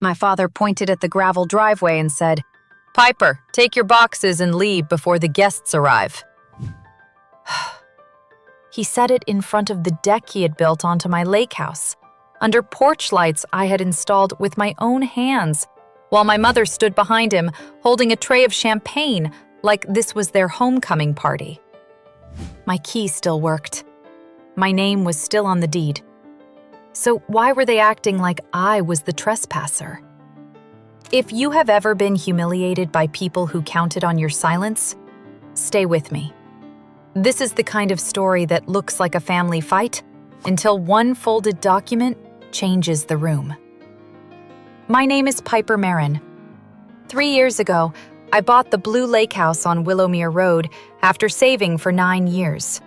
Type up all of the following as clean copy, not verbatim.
My father pointed at the gravel driveway and said, "Piper, take your boxes and leave before the guests arrive." He said it in front of the deck he had built onto my lake house, under porch lights I had installed with my own hands, while my mother stood behind him holding a tray of champagne like this was their homecoming party. My key still worked. My name was still on the deed. So why were they acting like I was the trespasser? If you have ever been humiliated by people who counted on your silence, stay with me. This is the kind of story that looks like a family fight until one folded document changes the room. My name is Piper Merrin. 3 years ago, I bought the Blue Lake House on Willowmere Road after saving for 9 years.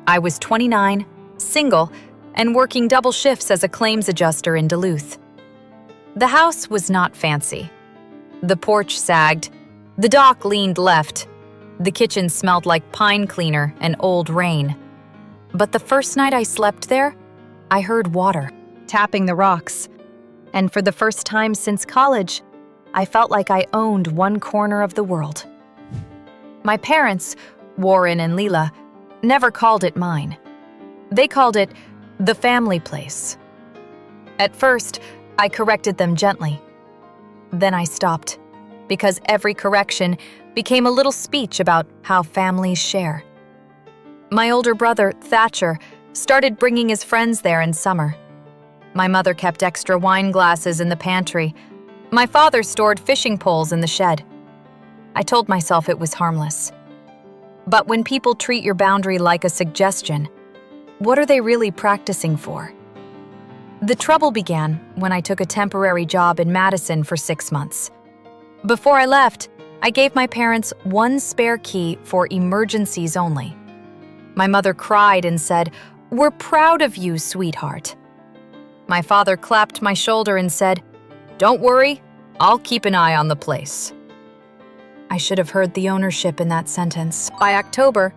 I was 29, single, and working double shifts as a claims adjuster in Duluth. The house was not fancy. The porch sagged, the dock leaned left, the kitchen smelled like pine cleaner and old rain. But the first night I slept there, I heard water tapping the rocks, and for the first time since college, I felt like I owned one corner of the world. My parents, Warren and Leela, never called it mine. They called it the family place. At first, I corrected them gently. Then I stopped, because every correction became a little speech about how families share. My older brother, Thatcher, started bringing his friends there in summer. My mother kept extra wine glasses in the pantry. My father stored fishing poles in the shed. I told myself it was harmless. But when people treat your boundary like a suggestion, what are they really practicing for? The trouble began when I took a temporary job in Madison for 6 months. Before I left, I gave my parents one spare key for emergencies only. My mother cried and said, "We're proud of you, sweetheart." My father clapped my shoulder and said, "Don't worry, I'll keep an eye on the place." I should have heard the ownership in that sentence. By October,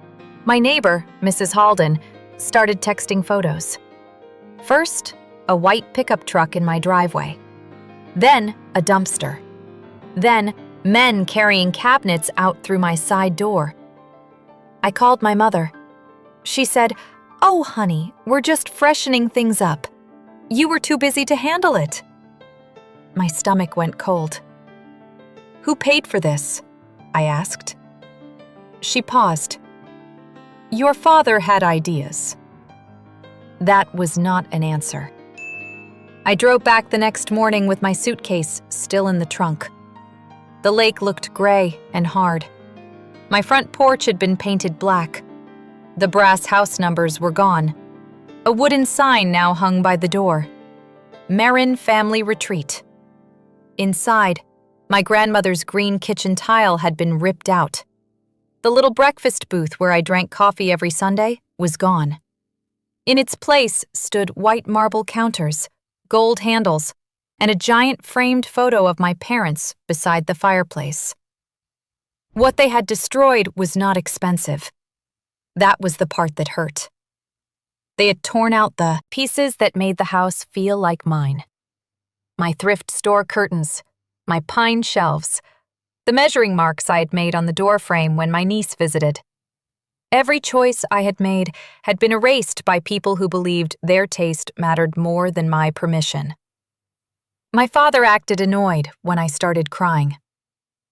my neighbor, Mrs. Halden, started texting photos. First, a white pickup truck in my driveway. Then, a dumpster. Then, men carrying cabinets out through my side door. I called my mother. She said, "Oh, honey, we're just freshening things up. You were too busy to handle it." My stomach went cold. "Who paid for this?" I asked. She paused. "Your father had ideas." That was not an answer. I drove back the next morning with my suitcase still in the trunk. The lake looked gray and hard. My front porch had been painted black. The brass house numbers were gone. A wooden sign now hung by the door. Merrin Family Retreat. Inside, my grandmother's green kitchen tile had been ripped out. The little breakfast booth where I drank coffee every Sunday was gone. In its place stood white marble counters, gold handles, and a giant framed photo of my parents beside the fireplace. What they had destroyed was not expensive. That was the part that hurt. They had torn out the pieces that made the house feel like mine. My thrift store curtains, my pine shelves, the measuring marks I had made on the doorframe when my niece visited. Every choice I had made had been erased by people who believed their taste mattered more than my permission. My father acted annoyed when I started crying.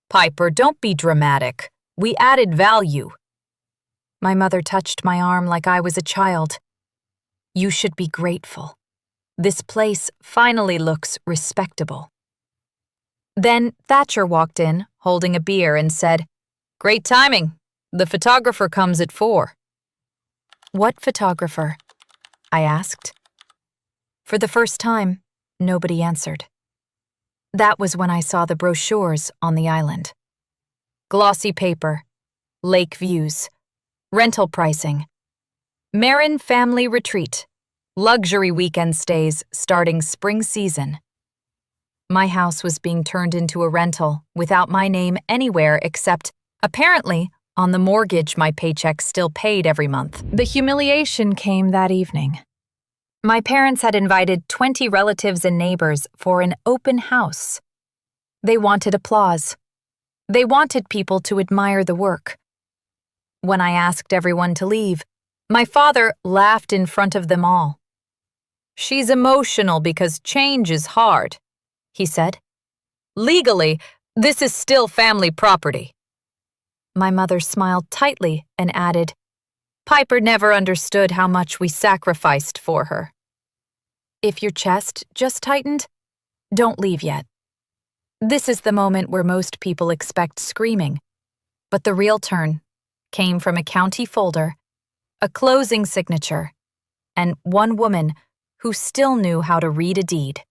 "Piper, don't be dramatic. We added value." My mother touched my arm like I was a child. "You should be grateful. This place finally looks respectable." Then Thatcher walked in, holding a beer, and said, "Great timing. The photographer comes at 4. "What photographer?" I asked. For the first time, nobody answered. That was when I saw the brochures on the island. Glossy paper, lake views, rental pricing. Merrin Family Retreat, luxury weekend stays starting spring season. My house was being turned into a rental without my name anywhere except, apparently, on the mortgage my paycheck still paid every month. The humiliation came that evening. My parents had invited 20 relatives and neighbors for an open house. They wanted applause. They wanted people to admire the work. When I asked everyone to leave, my father laughed in front of them all. "She's emotional because change is hard," he said. "Legally, this is still family property." My mother smiled tightly and added, "Piper never understood how much we sacrificed for her." If your chest just tightened, don't leave yet. This is the moment where most people expect screaming, but the real turn came from a county folder, a closing signature, and one woman who still knew how to read a deed.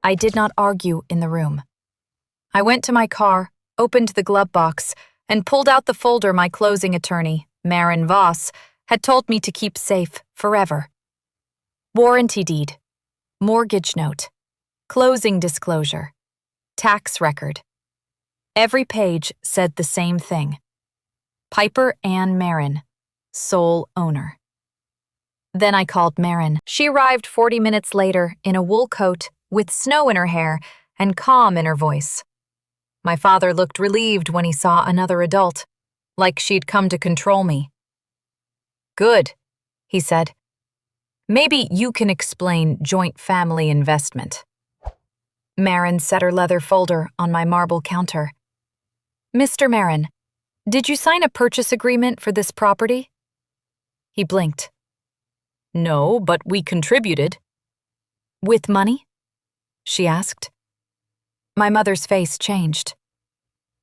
I did not argue in the room. I went to my car, opened the glove box, and pulled out the folder my closing attorney, Merrin Voss, had told me to keep safe forever. Warranty deed, mortgage note, closing disclosure, tax record. Every page said the same thing. Piper Ann Merrin, sole owner. Then I called Merrin. She arrived 40 minutes later in a wool coat with snow in her hair and calm in her voice. My father looked relieved when he saw another adult, like she'd come to control me. "Good," he said. "Maybe you can explain joint family investment." Merrin set her leather folder on my marble counter. "Mr. Merrin, did you sign a purchase agreement for this property?" He blinked. "No, but we contributed." "With money?" she asked. My mother's face changed.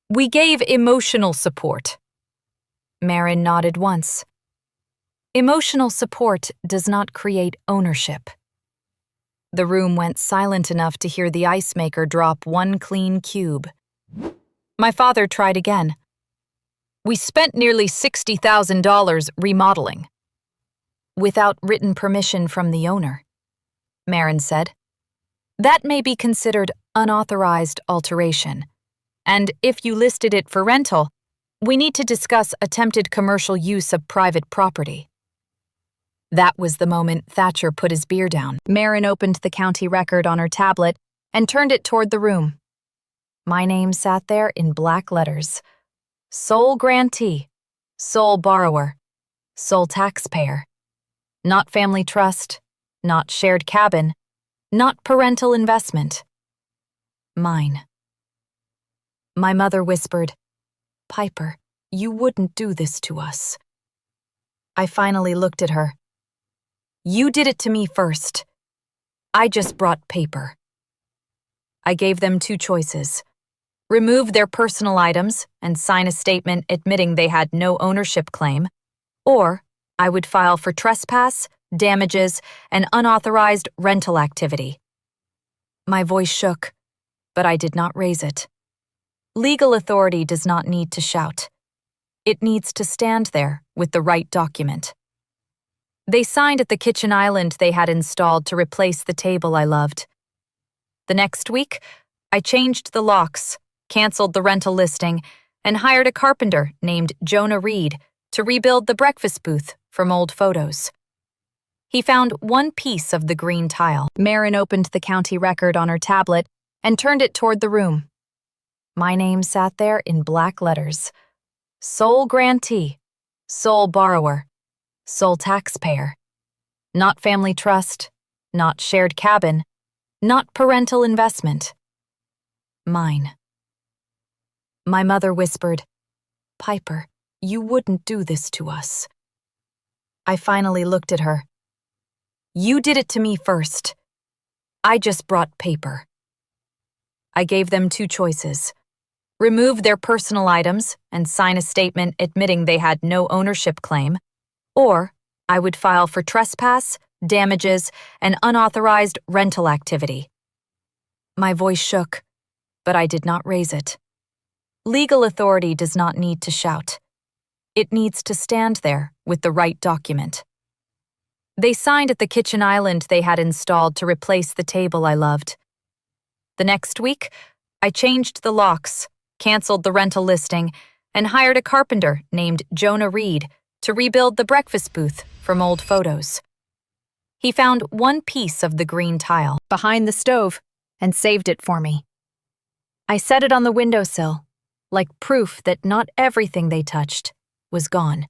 "We gave emotional support." Merrin nodded once. Emotional support does not create ownership. The room went silent enough to hear the ice maker drop one clean cube. My father tried again. "We spent nearly $60,000 remodeling." "Without written permission from the owner," Merrin said. "That may be considered unauthorized alteration, and if you listed it for rental, we need to discuss attempted commercial use of private property." That was the moment Thatcher put his beer down. Merrin opened the county record on her tablet and turned it toward the room. My name sat there in black letters. Sole grantee, sole borrower, sole taxpayer. Not family trust, not shared cabin, not parental investment. Mine. My mother whispered, "Piper, you wouldn't do this to us." I finally looked at her. "You did it to me first. I just brought paper." I gave them two choices: remove their personal items and sign a statement admitting they had no ownership claim, or I would file for trespass, damages, and unauthorized rental activity. My voice shook, but I did not raise it. Legal authority does not need to shout. It needs to stand there with the right document. They signed at the kitchen island they had installed to replace the table I loved. The next week, I changed the locks, canceled the rental listing, and hired a carpenter named Jonah Reed to rebuild the breakfast booth from old photos. He found one piece of the green tile. Merrin opened the county record on her tablet and turned it toward the room. My name sat there in black letters. Sole grantee, sole borrower, sole taxpayer. Not family trust, not shared cabin, not parental investment. Mine. My mother whispered, "Piper, you wouldn't do this to us." I finally looked at her. "You did it to me first. I just brought paper." I gave them two choices: remove their personal items and sign a statement admitting they had no ownership claim, or I would file for trespass, damages, and unauthorized rental activity. My voice shook, but I did not raise it. Legal authority does not need to shout. It needs to stand there with the right document. They signed at the kitchen island they had installed to replace the table I loved. The next week, I changed the locks, canceled the rental listing, and hired a carpenter named Jonah Reed to rebuild the breakfast booth from old photos. He found one piece of the green tile behind the stove and saved it for me. I set it on the windowsill, like proof that not everything they touched was gone.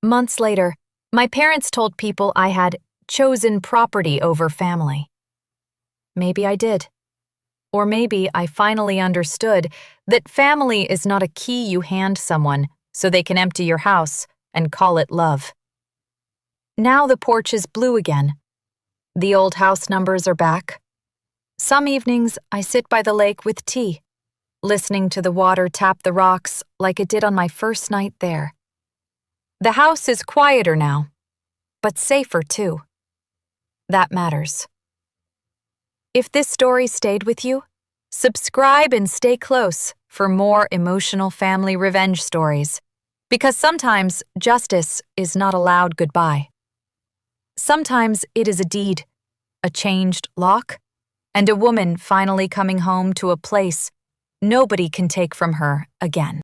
Months later, my parents told people I had chosen property over family. Maybe I did. Or maybe I finally understood that family is not a key you hand someone so they can empty your house and call it love. Now the porch is blue again. The old house numbers are back. Some evenings I sit by the lake with tea, listening to the water tap the rocks like it did on my first night there. The house is quieter now, but safer too. That matters. If this story stayed with you, subscribe and stay close for more emotional family revenge stories, because sometimes justice is not a loud goodbye. Sometimes it is a deed, a changed lock, and a woman finally coming home to a place nobody can take from her again.